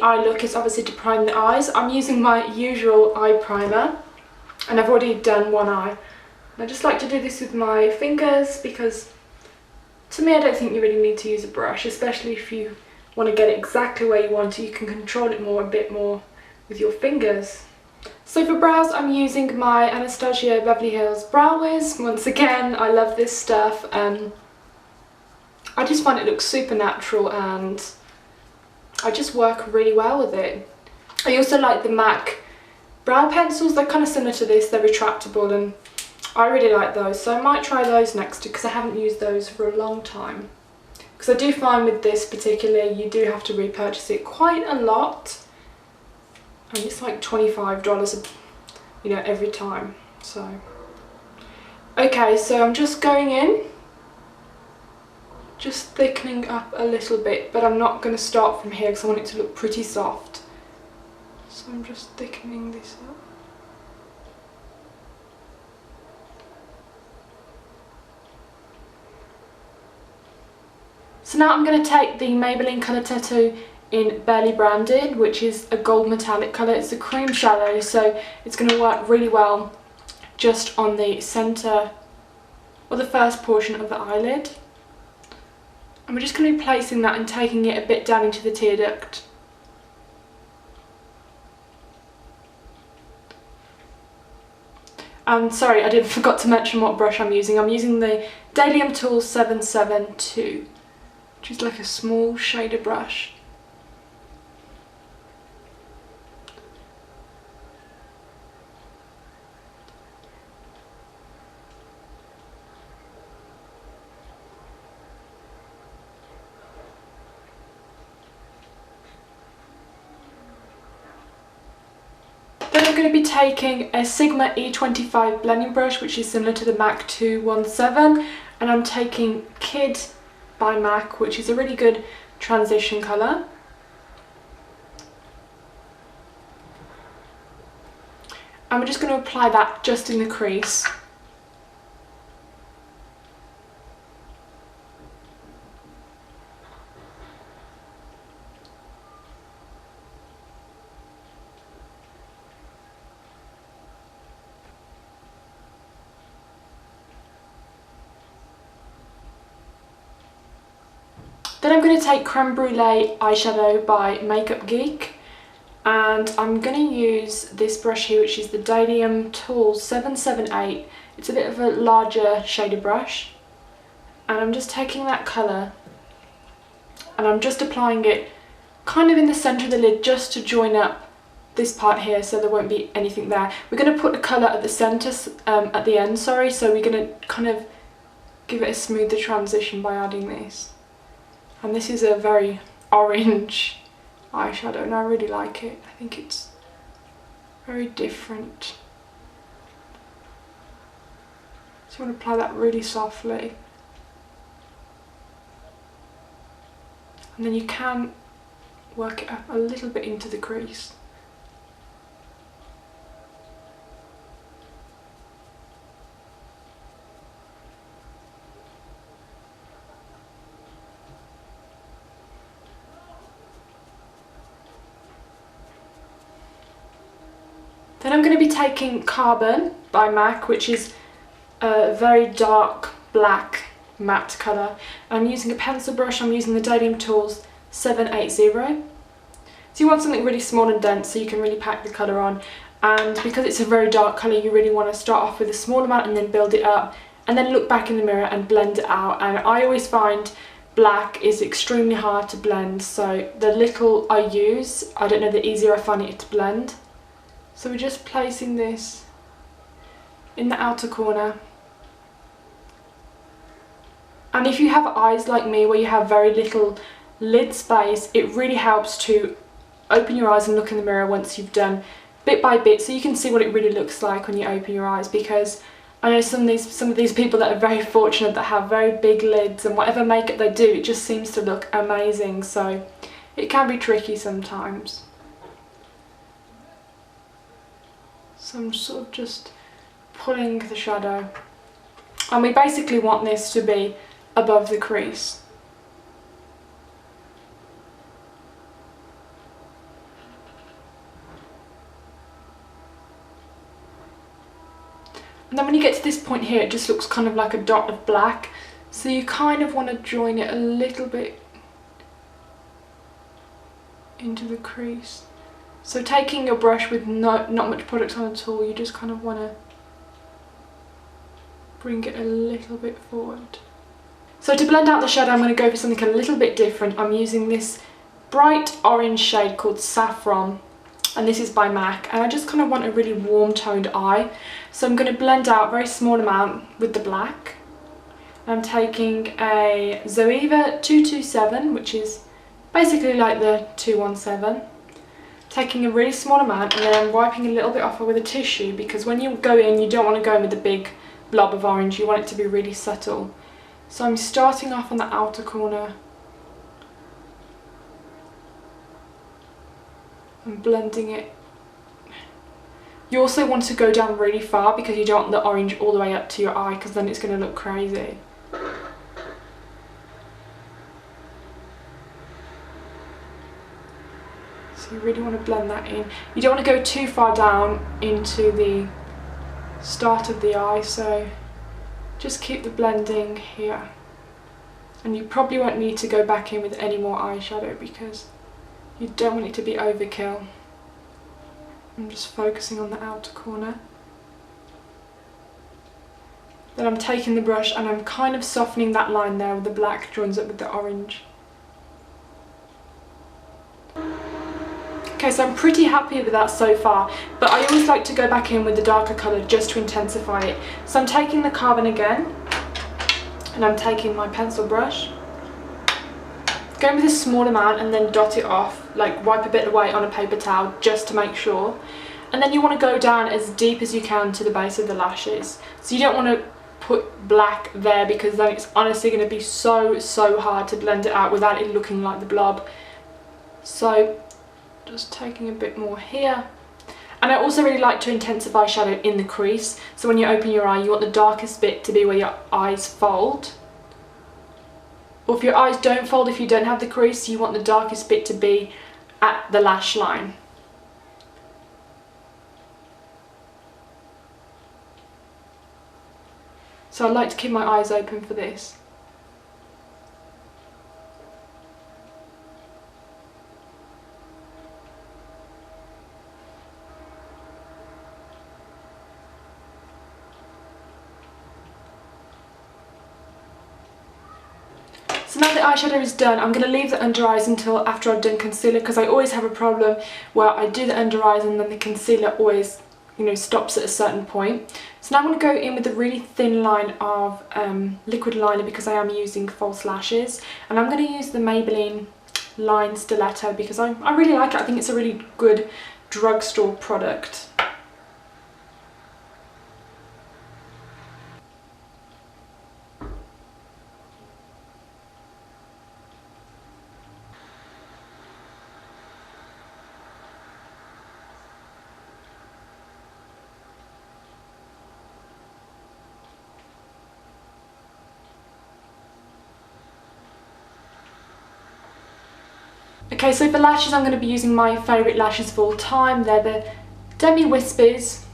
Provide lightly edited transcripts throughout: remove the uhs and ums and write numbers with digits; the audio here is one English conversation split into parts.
eye look is obviously to prime the eyes. I'm using my usual eye primer, and I've already done one eye. I just like to do this with my fingers because to me I don't think you really need to use a brush, especially if you want to get it exactly where you want it. You can control it a bit more with your fingers. So for brows, I'm using my Anastasia Beverly Hills Brow Wiz. Once again, I love this stuff. I just find it looks super natural and I just work really well with it. I also like the MAC brow pencils. They're kind of similar to this, they're retractable, and I really like those, so I might try those next because I haven't used those for a long time. Because I do find with this particularly, you do have to repurchase it quite a lot. And it's like $25, you know, every time. So, okay, so I'm just going in, just thickening up a little bit, but I'm not going to start from here because I want it to look pretty soft. So I'm just thickening this up. So now I'm going to take the Maybelline Colour Tattoo in Barely Branded, which is a gold metallic colour. It's a cream shadow, so it's going to work really well just on the centre or the first portion of the eyelid. And we're just going to be placing that and taking it a bit down into the tear duct. And sorry, I forgot to mention what brush I'm using. I'm using the Bdellium Tool 772. Which is like a small shader brush. Then I'm going to be taking a Sigma E25 blending brush, which is similar to the MAC 217, and I'm taking Kid by MAC, which is a really good transition colour. And we're just going to apply that just in the crease. Then I'm going to take Creme Brulee eyeshadow by Makeup Geek, and I'm going to use this brush here, which is the Bdellium Tool 778. It's a bit of a larger shaded brush, and I'm just taking that colour and I'm just applying it kind of in the centre of the lid just to join up this part here so there won't be anything there. We're going to put the colour at the centre, at the end, sorry, so we're going to kind of give it a smoother transition by adding this. And this is a very orange eyeshadow and I really like it. I think it's very different. So I want to apply that really softly. And then you can work it up a little bit into the crease. Then I'm going to be taking Carbon by MAC, which is a very dark black matte colour. I'm using a pencil brush. I'm using the Bdellium Tools 780. So you want something really small and dense so you can really pack the colour on. And because it's a very dark colour, you really want to start off with a small amount and then build it up. And then look back in the mirror and blend it out. And I always find black is extremely hard to blend. So the little I use, I don't know, the easier I find it to blend. So we're just placing this in the outer corner. And if you have eyes like me where you have very little lid space, it really helps to open your eyes and look in the mirror once you've done bit by bit so you can see what it really looks like when you open your eyes, because I know some of these people that are very fortunate that have very big lids, and whatever makeup they do, it just seems to look amazing, so it can be tricky sometimes. So I'm sort of just pulling the shadow, and we basically want this to be above the crease. And then when you get to this point here, it just looks kind of like a dot of black. So you kind of want to join it a little bit into the crease. So taking your brush with not much product on at all, you just kind of want to bring it a little bit forward. So to blend out the shadow, I'm going to go for something a little bit different. I'm using this bright orange shade called Saffron, and this is by MAC, and I just kind of want a really warm toned eye. So I'm going to blend out a very small amount with the black. I'm taking a Zoeva 227, which is basically like the 217. Taking a really small amount, and then I'm wiping a little bit off with a tissue, because when you go in, you don't want to go in with a big blob of orange, you want it to be really subtle. So I'm starting off on the outer corner and blending it. You also want to go down really far because you don't want the orange all the way up to your eye, because then it's going to look crazy. So you really want to blend that in. You don't want to go too far down into the start of the eye, so just keep the blending here. And you probably won't need to go back in with any more eyeshadow because you don't want it to be overkill. I'm just focusing on the outer corner. Then I'm taking the brush and I'm kind of softening that line there with the black joins up with the orange. Okay, so I'm pretty happy with that so far, but I always like to go back in with the darker colour just to intensify it. So I'm taking the carbon again, and I'm taking my pencil brush, going with a small amount and then dot it off, like wipe a bit away on a paper towel just to make sure. And then you want to go down as deep as you can to the base of the lashes. So you don't want to put black there, because then it's honestly going to be so hard to blend it out without it looking like the blob. So just taking a bit more here. And I also really like to intensify shadow in the crease. So when you open your eye, you want the darkest bit to be where your eyes fold. Or if your eyes don't fold, if you don't have the crease, you want the darkest bit to be at the lash line. So I like to keep my eyes open for this. So now the eyeshadow is done, I'm going to leave the under eyes until after I've done concealer, because I always have a problem where I do the under eyes and then the concealer always, you know, stops at a certain point. So now I'm going to go in with a really thin line of liquid liner, because I am using false lashes, and I'm going to use the Maybelline line stiletto because I really like it. I think it's a really good drugstore product. Okay, so for lashes, I'm going to be using my favourite lashes of all time. They're the Demi Wispies,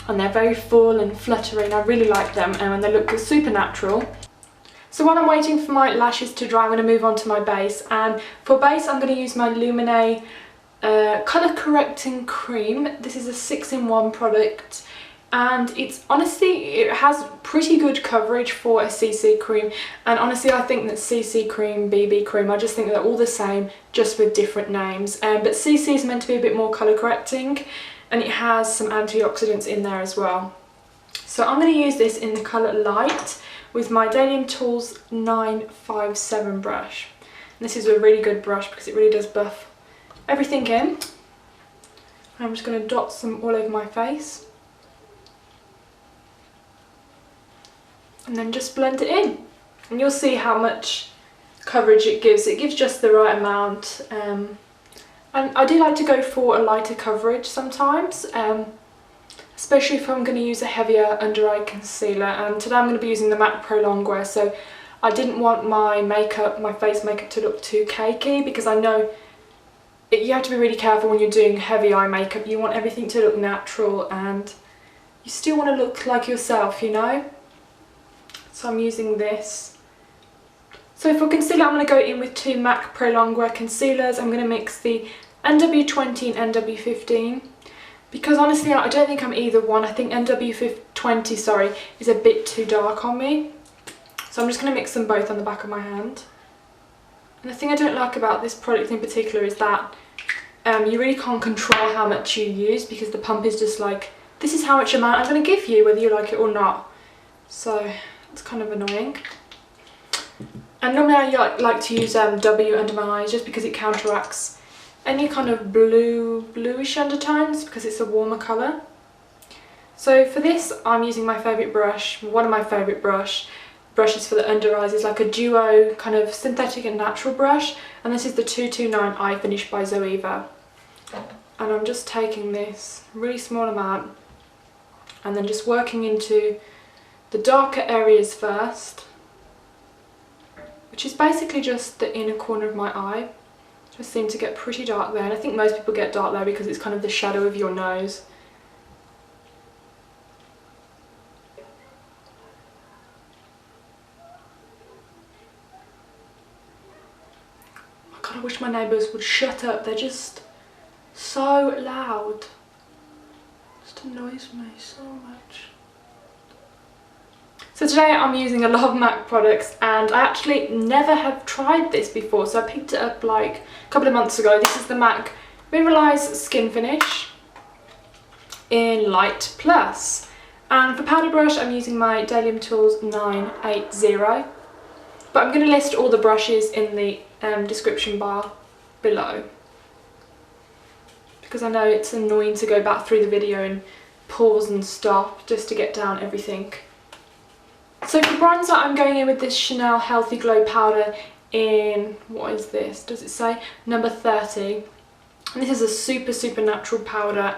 and they're very full and fluttery, and I really like them, and they look super natural. So while I'm waiting for my lashes to dry, I'm going to move on to my base, and for base I'm going to use my Lumene colour correcting cream. This is a 6-in-1 product, and it's honestly, it has pretty good coverage for a CC cream, and honestly I think that CC cream, BB cream, I just think they're all the same, just with different names. But CC is meant to be a bit more colour correcting, and it has some antioxidants in there as well. So I'm going to use this in the colour Light with my Bdellium Tools 957 brush. And this is a really good brush because it really does buff everything in. I'm just going to dot some all over my face. And then just blend it in, and you'll see how much coverage it gives. It gives just the right amount, and I do like to go for a lighter coverage sometimes, especially if I'm going to use a heavier under eye concealer. And today I'm going to be using the MAC Pro Longwear, so I didn't want my makeup, my face makeup, to look too cakey, because I know you have to be really careful when you're doing heavy eye makeup. You want everything to look natural, and you still want to look like yourself, you know. So I'm using this. So for concealer, I'm going to go in with two MAC Pro Longwear concealers. I'm going to mix the NW20 and NW15. Because honestly, I don't think I'm either one. I think NW20, sorry, is a bit too dark on me. So I'm just going to mix them both on the back of my hand. And the thing I don't like about this product in particular is that you really can't control how much you use, because the pump is just like, this is how much amount I'm going to give you, whether you like it or not. So it's kind of annoying. And normally I like to use W under my eyes just because it counteracts any kind of bluish undertones, because it's a warmer colour. So for this, I'm using my favourite brush, one of my favourite brushes for the under eyes. Is like a duo kind of synthetic and natural brush, and this is the 229 Eye Finish by Zoeva. And I'm just taking this really small amount and then just working into the darker areas first, which is basically just the inner corner of my eye. Just seem to get pretty dark there, and I think most people get dark there because it's kind of the shadow of your nose. Oh God, I wish my neighbours would shut up, they're just so loud. It just annoys me so much. So today I'm using a lot of MAC products, and I actually never have tried this before, so I picked it up like a couple of months ago. This is the MAC Mineralized Skin Finish in Light Plus. And for powder brush, I'm using my Bdellium Tools 980. But I'm going to list all the brushes in the description bar below, because I know it's annoying to go back through the video and pause and stop just to get down everything. So for bronzer, I'm going in with this Chanel Healthy Glow powder in, what is this? Does it say? Number 30. And this is a super natural powder.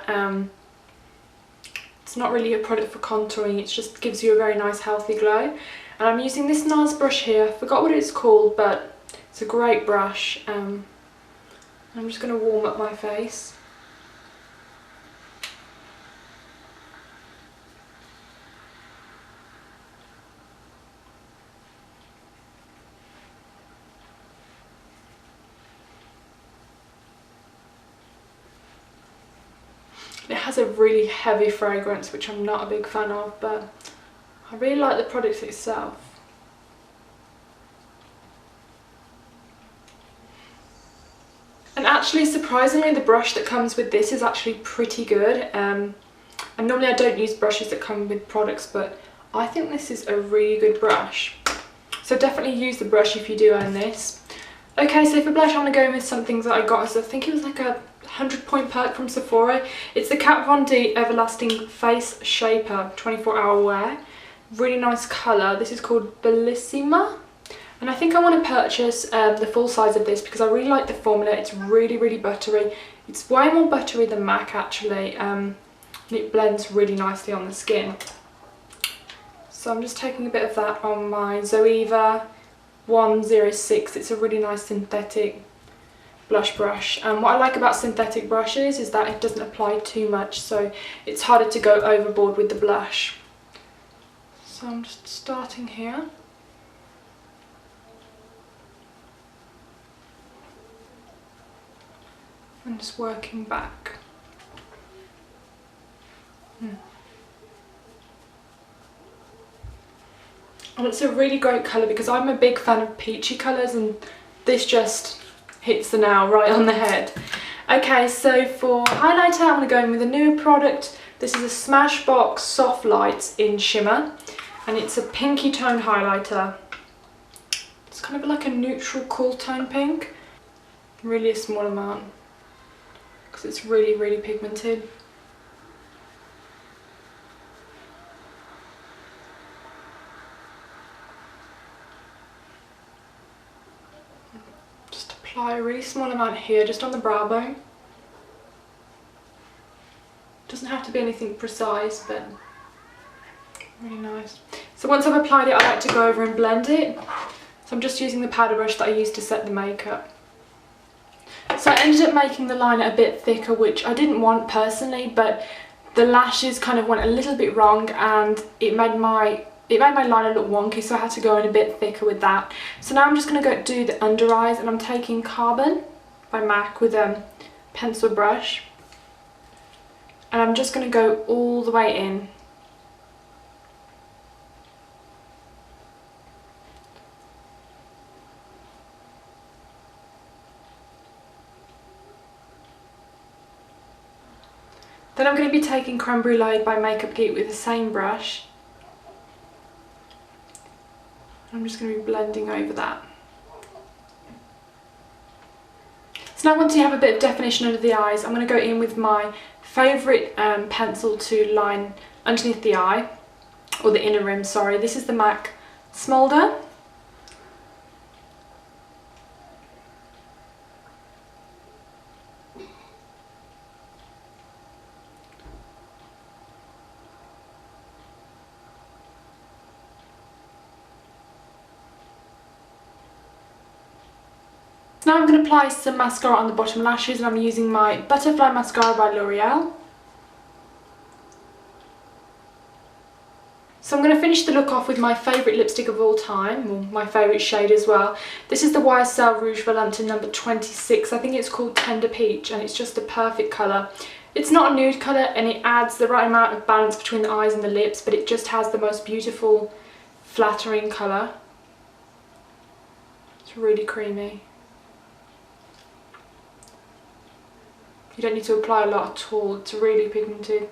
It's not really a product for contouring, it just gives you a very nice healthy glow. And I'm using this Nars brush here. I forgot what it's called, but it's a great brush. I'm just going to warm up my face. It has a really heavy fragrance, which I'm not a big fan of, but I really like the product itself. And actually, surprisingly, the brush that comes with this is actually pretty good. And normally I don't use brushes that come with products, but I think this is a really good brush. So definitely use the brush if you do own this. Okay, so for blush, I'm going to go in with some things that I got. So I think it was like a 100-point perk from Sephora. It's the Kat Von D Everlasting Face Shaper 24-hour wear. Really nice colour. This is called Bellissima. And I think I want to purchase the full size of this because I really like the formula. It's really buttery. It's way more buttery than MAC actually. And it blends really nicely on the skin. So I'm just taking a bit of that on my Zoeva 106. It's a really nice synthetic blush brush, and what I like about synthetic brushes is that it doesn't apply too much, so it's harder to go overboard with the blush. So I'm just starting here. And just working back. And it's a really great colour because I'm a big fan of peachy colours, and this just hits the nail right on the head. Okay, so for highlighter, I'm going to go in with a new product. This is a Smashbox Soft Lights in Shimmer, and it's a pinky tone highlighter. It's kind of like a neutral cool tone pink. Really a small amount because it's really pigmented. Apply a really small amount here, just on the brow bone. Doesn't have to be anything precise, but really nice. So once I've applied it, I like to go over and blend it. So I'm just using the powder brush that I used to set the makeup. So I ended up making the liner a bit thicker, which I didn't want personally, but the lashes kind of went a little bit wrong, and it made my liner look wonky, so I had to go in a bit thicker with that. So now I'm just going to go do the under eyes, and I'm taking Carbon by MAC with a pencil brush, and I'm just going to go all the way in. Then I'm going to be taking Creme Brulee by Makeup Geek with the same brush. I'm just going to be blending over that. So now once you have a bit of definition under the eyes, I'm going to go in with my favourite pencil to line underneath the eye, or the inner rim, sorry. This is the MAC Smoulder. Now I'm going to apply some mascara on the bottom lashes, and I'm using my Butterfly Mascara by L'Oreal. So I'm going to finish the look off with my favourite lipstick of all time, or my favourite shade as well. This is the YSL Rouge Volupté number 26. I think it's called Tender Peach, and it's just a perfect colour. It's not a nude colour, and it adds the right amount of balance between the eyes and the lips, but it just has the most beautiful, flattering colour. It's really creamy. You don't need to apply a lot at all, it's really pigmented.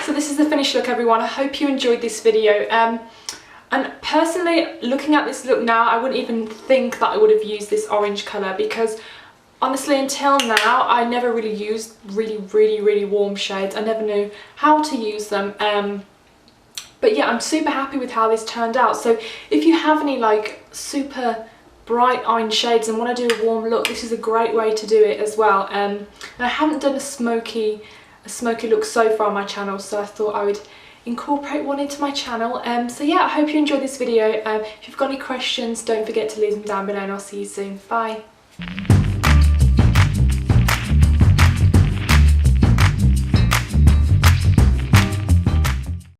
So this is the finished look, everyone. I hope you enjoyed this video. And personally, looking at this look now, I wouldn't even think that I would have used this orange colour, because honestly, until now, I never really used really warm shades. I never knew how to use them. But yeah, I'm super happy with how this turned out. So if you have any like super bright orange shades and want to do a warm look, this is a great way to do it as well. And I haven't done a smoky look so far on my channel, so I thought I would incorporate one into my channel. So yeah, I hope you enjoyed this video. If you've got any questions, don't forget to leave them down below, and I'll see you soon. Bye.